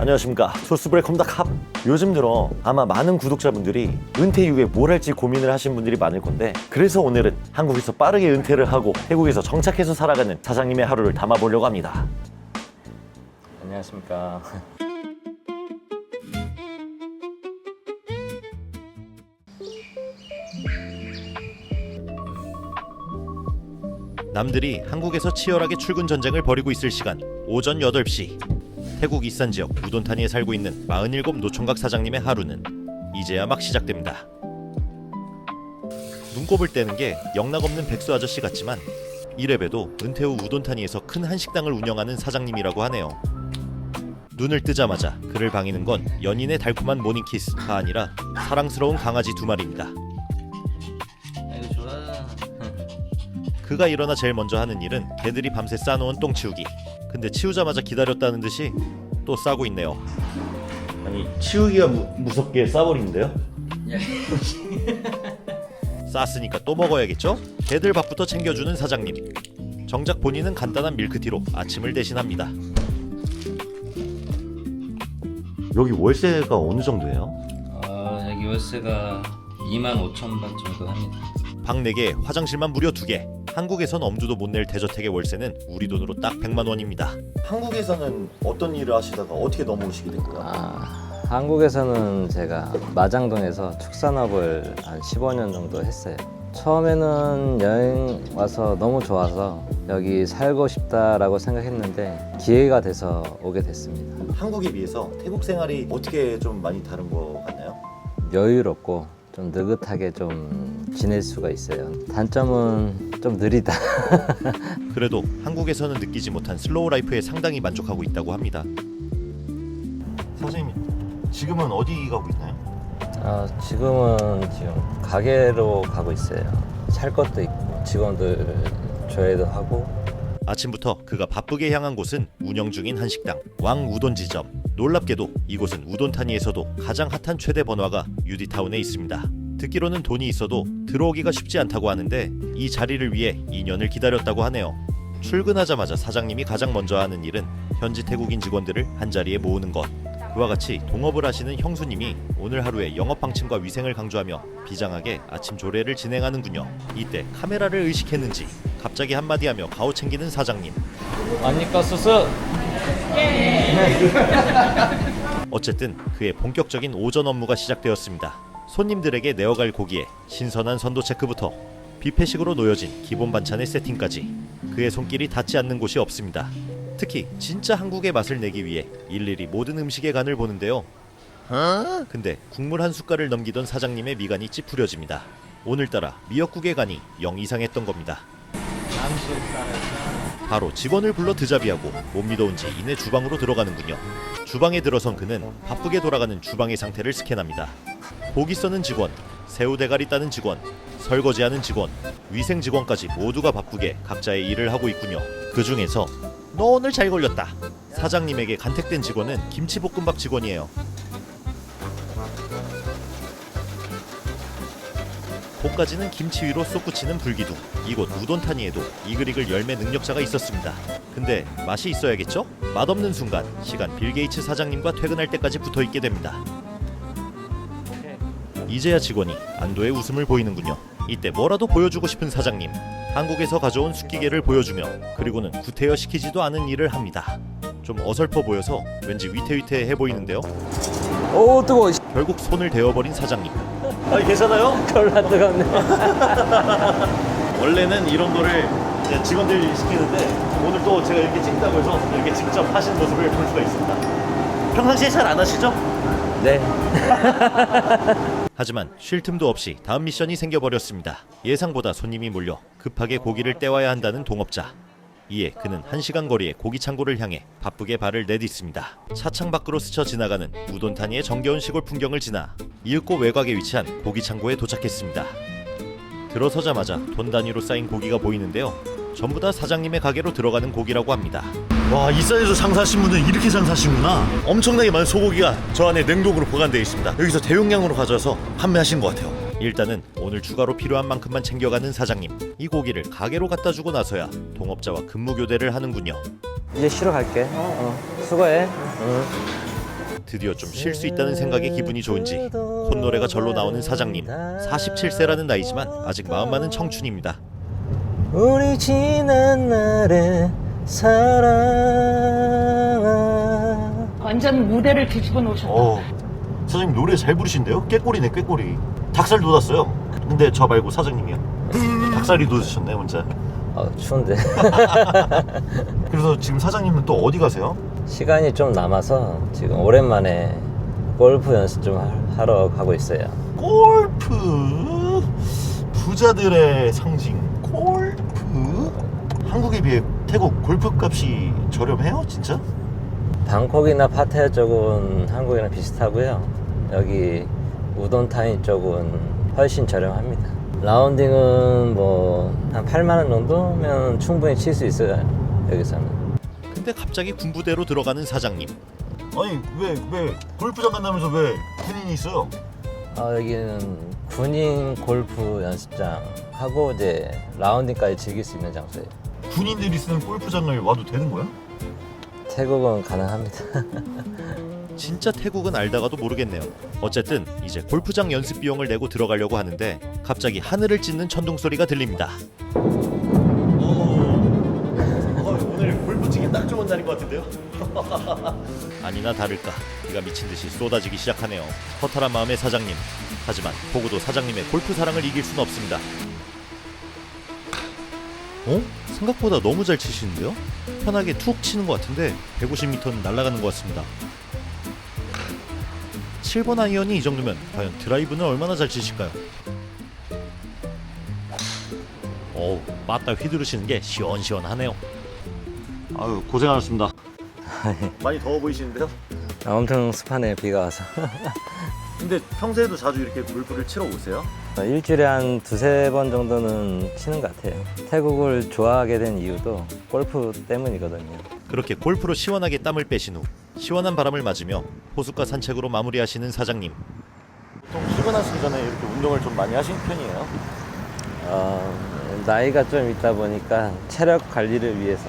안녕하십니까, 소스브레이컴닷컴. 요즘 들어 아마 많은 구독자분들이 은퇴 이후에 뭘 할지 고민을 하신 분들이 많을 건데, 그래서 오늘은 한국에서 빠르게 은퇴를 하고 태국에서 정착해서 살아가는 사장님의 하루를 담아보려고 합니다. 안녕하십니까. 남들이 한국에서 치열하게 출근 전쟁을 벌이고 있을 시간 오전 8시, 태국 이산 지역 우돈타니에 살고 있는 47 노총각 사장님의 하루는 이제야 막 시작됩니다. 눈곱을 떼는 게 영락없는 백수 아저씨 같지만 이래봬도 은퇴 후 우돈타니에서 큰 한식당을 운영하는 사장님이라고 하네요. 눈을 뜨자마자 그를 방이는 건 연인의 달콤한 모닝키스가 아니라 사랑스러운 강아지 2마리입니다. 아이고 좋아. 그가 일어나 제일 먼저 하는 일은 개들이 밤새 싸놓은 똥 치우기. 근데 치우자마자 기다렸다는 듯이 또 싸고 있네요. 아니, 치우기가 무섭게 싸버리는데요? 쌌으니까 또 먹어야겠죠? 개들 밥부터 챙겨주는 사장님. 정작 본인은 간단한 밀크티로 아침을 대신합니다. 여기 월세가 어느 정도예요? 여기 월세가 25,000원 정도 합니다. 방 4개, 화장실만 무려 2개. 한국에선 엄두도 못 낼 대저택의 월세는 우리 돈으로 딱 100만 원입니다. 한국에서는 어떤 일을 하시다가 어떻게 넘어오시게 된 거예요? 한국에서는 제가 마장동에서 축산업을 한 15년 정도 했어요. 처음에는 여행 와서 너무 좋아서 여기 살고 싶다라고 생각했는데 기회가 돼서 오게 됐습니다. 한국에 비해서 태국 생활이 어떻게 좀 많이 다른 거 같나요? 여유롭고 좀 느긋하게 좀 지낼 수가 있어요. 단점은 좀 느리다. 그래도 한국에서는 느끼지 못한 슬로우 라이프에 상당히 만족하고 있다고 합니다. 사장님, 지금은 어디 가고 있나요? 지금 가게로 가고 있어요. 살 것도 있고 직원들 조회도 하고. 아침부터 그가 바쁘게 향한 곳은 운영 중인 한식당 왕우돈지점. 놀랍게도 이곳은 우돈타니에서도 가장 핫한 최대 번화가 유디타운에 있습니다. 듣기로는 돈이 있어도 들어오기가 쉽지 않다고 하는데 이 자리를 위해 2년을 기다렸다고 하네요. 출근하자마자 사장님이 가장 먼저 하는 일은 현지 태국인 직원들을 한자리에 모으는 것. 그와 같이 동업을 하시는 형수님이 오늘 하루의 영업 방침과 위생을 강조하며 비장하게 아침 조례를 진행하는군요. 이때 카메라를 의식했는지 갑자기 한마디 하며 가오 챙기는 사장님. 아니까 수수. 어쨌든 그의 본격적인 오전 업무가 시작되었습니다. 손님들에게 내어갈 고기에 신선한 선도 체크부터 뷔페식으로 놓여진 기본 반찬의 세팅까지 그의 손길이 닿지 않는 곳이 없습니다. 특히 진짜 한국의 맛을 내기 위해 일일이 모든 음식의 간을 보는데요. 근데 국물 한 숟갈을 넘기던 사장님의 미간이 찌푸려집니다. 오늘따라 미역국의 간이 영 이상했던 겁니다. 바로 직원을 불러 드자비하고 못 믿어온지 이내 주방으로 들어가는군요. 주방에 들어선 그는 바쁘게 돌아가는 주방의 상태를 스캔합니다. 고기 써는 직원, 새우 대가리 따는 직원, 설거지하는 직원, 위생 직원까지 모두가 바쁘게 각자의 일을 하고 있군요. 그 중에서 너 오늘 잘 걸렸다. 사장님에게 간택된 직원은 김치볶음밥 직원이에요. 볶아지는 김치 위로 쏙 붙이는 불기둥. 이곳 우돈타니에도 이글이글 열매 능력자가 있었습니다. 근데 맛이 있어야겠죠? 맛없는 순간 시간 빌 게이츠 사장님과 퇴근할 때까지 붙어있게 됩니다. 이제야 직원이 안도의 웃음을 보이는군요. 이때 뭐라도 보여주고 싶은 사장님. 한국에서 가져온 숙기계를 보여주며 그리고는 구태여 시키지도 않은 일을 합니다. 좀 어설퍼 보여서 왠지 위태위태해 보이는데요. 오 뜨거워. 결국 손을 대어버린 사장님. 아니, 괜찮아요? 졸라 뜨겁네. 원래는 이런 거를 이제 직원들이 시키는데 오늘 또 제가 이렇게 찍다고 해서 이렇게 직접 하시는 모습을 볼 수가 있습니다. 평상시에 잘 안 하시죠? 네. 하지만 쉴 틈도 없이 다음 미션이 생겨버렸습니다. 예상보다 손님이 몰려 급하게 고기를 떼와야 한다는 동업자. 이에 그는 1시간 거리의 고기 창고를 향해 바쁘게 발을 내딛습니다. 차창 밖으로 스쳐 지나가는 우돈타니의 정겨운 시골 풍경을 지나 이윽고 외곽에 위치한 고기 창고에 도착했습니다. 들어서자마자 돈 단위로 쌓인 고기가 보이는데요. 전부 다 사장님의 가게로 들어가는 고기라고 합니다. 와, 이 산에서 장사하신 분은 이렇게 장사하시는구나. 엄청나게 많은 소고기가 저 안에 냉동으로 보관되어 있습니다. 여기서 대용량으로 가져와서 판매하신 것 같아요. 일단은 오늘 추가로 필요한 만큼만 챙겨가는 사장님. 이 고기를 가게로 갖다 주고 나서야 동업자와 근무 교대를 하는군요. 이제 쉬러 갈게. 수고해. 드디어 좀 쉴 수 있다는 생각에 기분이 좋은지 콧노래가 절로 나오는 사장님. 47세라는 나이지만 아직 마음만은 청춘입니다. 우리 지난 날의 사랑아. 완전 무대를 뒤집어 놓으셨다. 사장님 노래 잘 부르신데요? 꾀꼬리네 꾀꼬리. 닭살 돋았어요. 근데 저 말고 사장님이요. 닭살이 돋으셨네 혼자. 추운데. 그래서 지금 사장님은 또 어디 가세요? 시간이 좀 남아서 지금 오랜만에 골프 연습 좀 하러 가고 있어요. 골프. 부자들의 상징 골프. 한국에 비해 태국 골프 값이 저렴해요 진짜? 방콕이나 파타야 쪽은 한국이랑 비슷하고요. 여기 우돈타니 쪽은 훨씬 저렴합니다. 라운딩은 뭐 한 8만 원 정도면 충분히 칠 수 있어요. 여기서는. 근데 갑자기 군부대로 들어가는 사장님. 아니 왜 골프장 간다면서 왜 군인이 있어요? 여기는 군인 골프 연습장 하고 이제 라운딩까지 즐길 수 있는 장소예요. 군인들이 쓰는 골프장을 와도 되는 거야? 태국은 가능합니다. 진짜 태국은 알다가도 모르겠네요. 어쨌든 이제 골프장 연습 비용을 내고 들어가려고 하는데 갑자기 하늘을 찢는 천둥 소리가 들립니다. 오늘 골프 치기 딱 좋은 날인 것 같은데요? 아니나 다를까 비가 미친 듯이 쏟아지기 시작하네요. 허탈한 마음의 사장님. 하지만 보고도 사장님의 골프 사랑을 이길 수는 없습니다. 생각보다 너무 잘 치시는데요? 편하게 툭 치는 것 같은데 150m는 날아가는 것 같습니다. 7번 아이언이 이 정도면 과연 드라이브는 얼마나 잘 치실까요? 맞다 휘두르시는 게 시원시원하네요. 아유 고생하셨습니다. 많이 더워 보이시는데요? 엄청 습하네요. 비가 와서. 근데 평소에도 자주 이렇게 골프를 치러 오세요? 일주일에 한 두세 번 정도는 치는 것 같아요. 태국을 좋아하게 된 이유도 골프 때문이거든요. 그렇게 골프로 시원하게 땀을 빼신 후 시원한 바람을 맞으며 호숫가 산책으로 마무리하시는 사장님. 보통 출근하시기 전에 이렇게 운동을 좀 많이 하시는 편이에요? 나이가 좀 있다 보니까 체력 관리를 위해서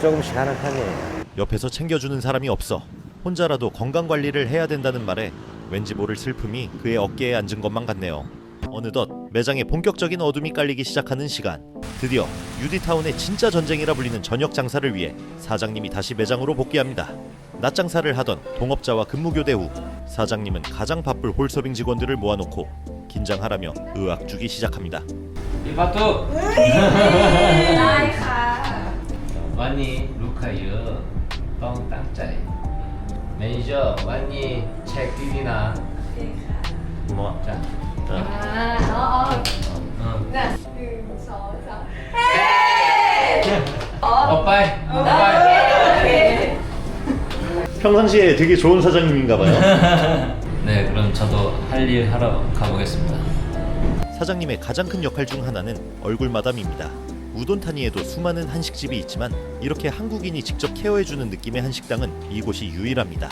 조금씩 하는 편이에요. 옆에서 챙겨주는 사람이 없어 혼자라도 건강관리를 해야 된다는 말에 왠지 모를 슬픔이 그의 어깨에 앉은 것만 같네요. 어느덧 매장에 본격적인 어둠이 깔리기 시작하는 시간. 드디어 유디타운의 진짜 전쟁이라 불리는 저녁 장사를 위해 사장님이 다시 매장으로 복귀합니다. 낮 장사를 하던 동업자와 근무교대 후 사장님은 가장 바쁠 홀서빙 직원들을 모아놓고 긴장하라며 의악 주기 시작합니다. 이바토 ได้ค่ะ วันนี้ลูกค้าเยอะต้องตั้งใจเมเนเจอร์วันนี้เช็คดีๆนะ 뭐 จ้ะ อ๋อเนี่ยหนึ่งสองสามเฮ้ ออกไปออกไป โอเค 평상시에 되게 좋은 사장님인가 봐요. 네, 그럼 저도 할 일 하러 가보겠습니다. 사장님의 가장 큰 역할 중 하나는 얼굴 마담입니다. 우돈타니에도 수많은 한식집이 있지만 이렇게 한국인이 직접 케어해주는 느낌의 한식당은 이곳이 유일합니다.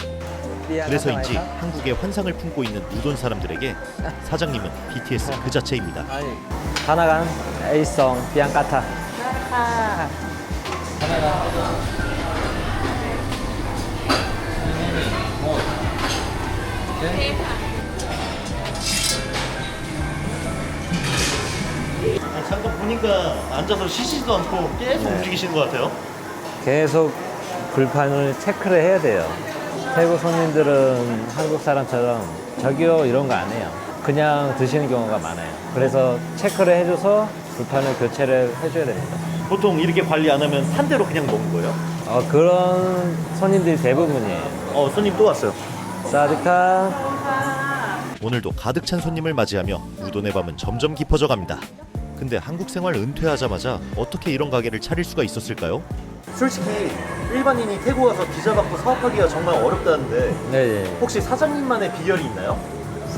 그래서인지 한국의 환상을 품고 있는 우돈 사람들에게 사장님은 BTS 그 자체입니다. 하나간 에이송 비앙카타. 잠깐 보니까 앉아서 쉬지도 않고 계속 움직이시는 것 같아요. 계속 불판을 체크를 해야 돼요. 태국 손님들은 한국 사람처럼 저기요 이런 거 안 해요. 그냥 드시는 경우가 많아요. 그래서 체크를 해줘서 불판을 교체를 해줘야 됩니다. 보통 이렇게 관리 안 하면 한 대로 그냥 먹는 거예요? 그런 손님들이 대부분이에요. 손님 또 왔어요. 사디카. 오늘도 가득 찬 손님을 맞이하며 우돈의 밤은 점점 깊어져 갑니다. 근데 한국 생활 은퇴하자마자 어떻게 이런 가게를 차릴 수가 있었을까요? 솔직히 일반인이 태국 와서 비자 받고 사업하기가 정말 어렵다는데 네. 혹시 사장님만의 비결이 있나요?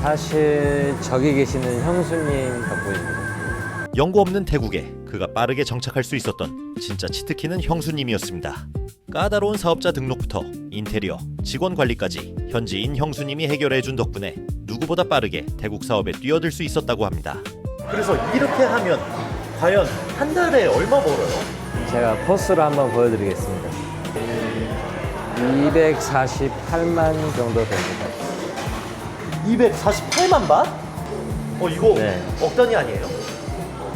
사실 저기 계시는 형수님 덕분입니다. 연고 없는 태국에 그가 빠르게 정착할 수 있었던 진짜 치트키는 형수님이었습니다. 까다로운 사업자 등록부터 인테리어, 직원 관리까지 현지인 형수님이 해결해준 덕분에 누구보다 빠르게 태국 사업에 뛰어들 수 있었다고 합니다. 그래서 이렇게 하면 과연 한 달에 얼마 벌어요? 제가 포스를 한번 보여드리겠습니다. 248만 정도 됩니다. 248만 바? 이거 네. 억 단위 아니에요?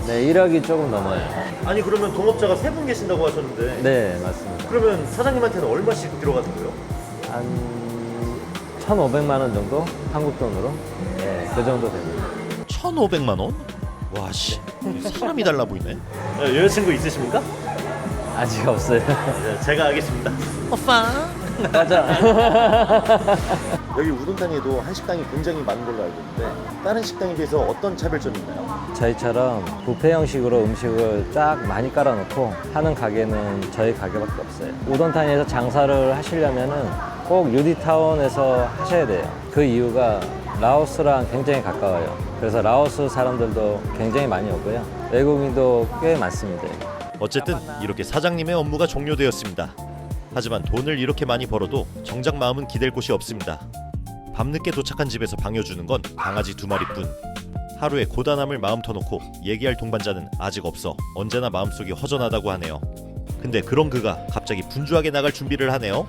네, 1억이 조금 넘어요. 아니 그러면 동업자가 3분 계신다고 하셨는데 네, 맞습니다. 그러면 사장님한테는 얼마씩 들어가는 거예요? 한 1,500만 원 정도? 한국 돈으로? 네, 그 정도 됩니다. 1,500만 원? 와 씨, 사람이 달라 보이네. 여자친구 있으십니까? 아직 없어요. 네, 제가 하겠습니다. 가자. 여기 우돈탄에도 한식당이 굉장히 많은 걸로 알고 있는데 다른 식당에 비해서 어떤 차별점이 있나요? 저희처럼 뷔페 형식으로 음식을 쫙 많이 깔아놓고 하는 가게는 저희 가게밖에 없어요. 우돈탄에서 장사를 하시려면은 꼭 유디타운에서 하셔야 돼요. 그 이유가 라오스랑 굉장히 가까워요. 그래서 라오스 사람들도 굉장히 많이 오고요. 외국인도 꽤 많습니다. 어쨌든 이렇게 사장님의 업무가 종료되었습니다. 하지만 돈을 이렇게 많이 벌어도 정작 마음은 기댈 곳이 없습니다. 밤늦게 도착한 집에서 방해주는 건 강아지 2마리뿐. 하루의 고단함을 마음 터놓고 얘기할 동반자는 아직 없어 언제나 마음속이 허전하다고 하네요. 근데 그런 그가 갑자기 분주하게 나갈 준비를 하네요.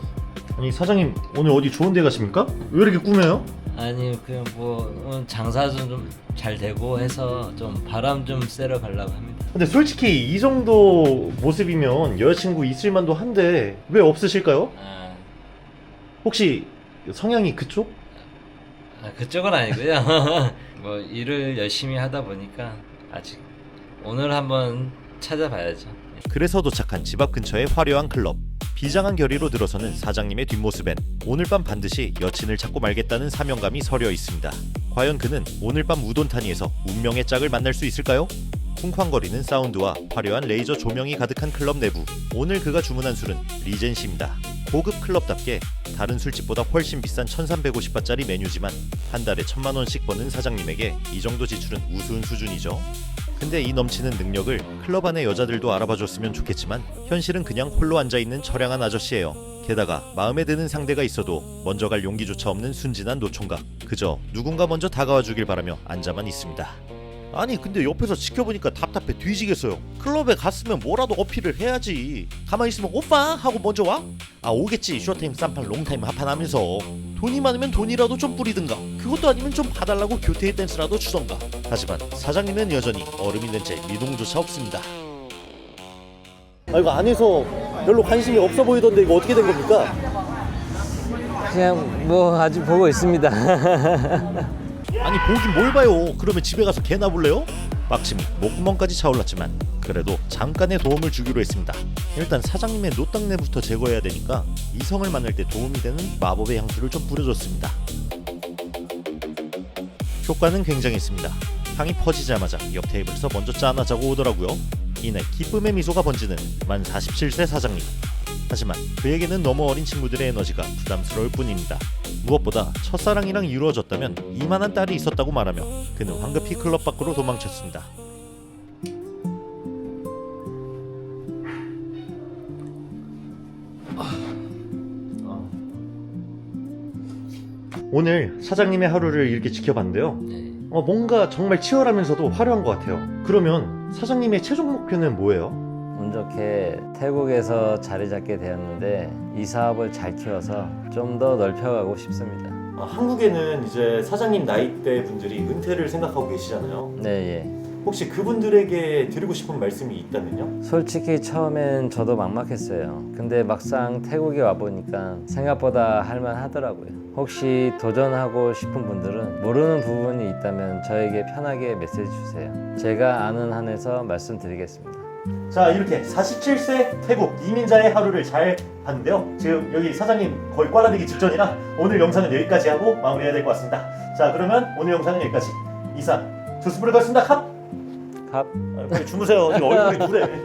아니 사장님 오늘 어디 좋은 데 가십니까? 왜 이렇게 꾸며요? 아니 그냥 뭐 장사 좀 잘 되고 해서 좀 바람 좀 쐬러 가려고 합니다. 근데 솔직히 이 정도 모습이면 여자친구 있을 만도 한데 왜 없으실까요? 혹시 성향이 그쪽? 그쪽은 아니고요. 뭐 일을 열심히 하다 보니까 아직 오늘 한번 찾아봐야죠. 그래서 도착한 집 앞 근처의 화려한 클럽. 비장한 결의로 들어서는 사장님의 뒷모습엔 오늘 밤 반드시 여친을 찾고 말겠다는 사명감이 서려 있습니다. 과연 그는 오늘 밤 우돈타니에서 운명의 짝을 만날 수 있을까요? 쿵쾅거리는 사운드와 화려한 레이저 조명이 가득한 클럽 내부. 오늘 그가 주문한 술은 리젠시입니다. 고급 클럽답게 다른 술집보다 훨씬 비싼 1,350바짜리 메뉴지만 한 달에 1,000만 원씩 버는 사장님에게 이 정도 지출은 우스운 수준이죠. 근데 이 넘치는 능력을 클럽 안의 여자들도 알아봐줬으면 좋겠지만 현실은 그냥 홀로 앉아있는 처량한 아저씨예요. 게다가 마음에 드는 상대가 있어도 먼저 갈 용기조차 없는 순진한 노총각. 그저 누군가 먼저 다가와 주길 바라며 앉아만 있습니다. 아니 근데 옆에서 지켜보니까 답답해 뒤지겠어요. 클럽에 갔으면 뭐라도 어필을 해야지. 가만히 있으면 오빠 하고 먼저 와? 아 오겠지. 쇼타임 쌈판 롱타임 합판 하면서 돈이 많으면 돈이라도 좀 뿌리든가, 그것도 아니면 좀 봐달라고 교태의 댄스라도 추던가. 하지만 사장님은 여전히 얼음이 된 채 미동조차 없습니다. 아 이거 안에서 별로 관심이 없어 보이던데 이거 어떻게 된 겁니까? 그냥 뭐 아직 보고 있습니다. 아니 보긴 뭘 봐요. 그러면 집에 가서 개나 볼래요? 막심이 목구멍까지 차올랐지만 그래도 잠깐의 도움을 주기로 했습니다. 일단 사장님의 노땅내부터 제거해야 되니까 이성을 만날 때 도움이 되는 마법의 향수를 좀 뿌려줬습니다. 효과는 굉장했습니다. 향이 퍼지자마자 옆 테이블에서 먼저 짠하자고 오더라고요. 이내 기쁨의 미소가 번지는 만 47세 사장님. 하지만 그에게는 너무 어린 친구들의 에너지가 부담스러울 뿐입니다. 무엇보다 첫사랑이랑 이루어졌다면 이만한 딸이 있었다고 말하며 그는 황급히 클럽 밖으로 도망쳤습니다. 오늘 사장님의 하루를 이렇게 지켜봤는데요. 네. 뭔가 정말 치열하면서도 화려한 것 같아요. 그러면 사장님의 최종 목표는 뭐예요? 운 좋게 태국에서 자리 잡게 되었는데 이 사업을 잘 키워서 좀 더 넓혀가고 싶습니다. 한국에는 이제 사장님 나이대 분들이 은퇴를 생각하고 계시잖아요. 네, 예. 혹시 그분들에게 드리고 싶은 말씀이 있다면요? 솔직히 처음엔 저도 막막했어요. 근데 막상 태국에 와보니까 생각보다 할만하더라고요. 혹시 도전하고 싶은 분들은 모르는 부분이 있다면 저에게 편하게 메시지 주세요. 제가 아는 한에서 말씀드리겠습니다. 자 이렇게 47세 태국 이민자의 하루를 잘 봤는데요. 지금 여기 사장님 거의 꽈라되기 직전이라 오늘 영상은 여기까지 하고 마무리해야 될 것 같습니다. 자 그러면 오늘 영상은 여기까지. 이상 두스프를 갔습니다. 컵! 갑. 빨리 주무세요. 지금 얼굴이 누래.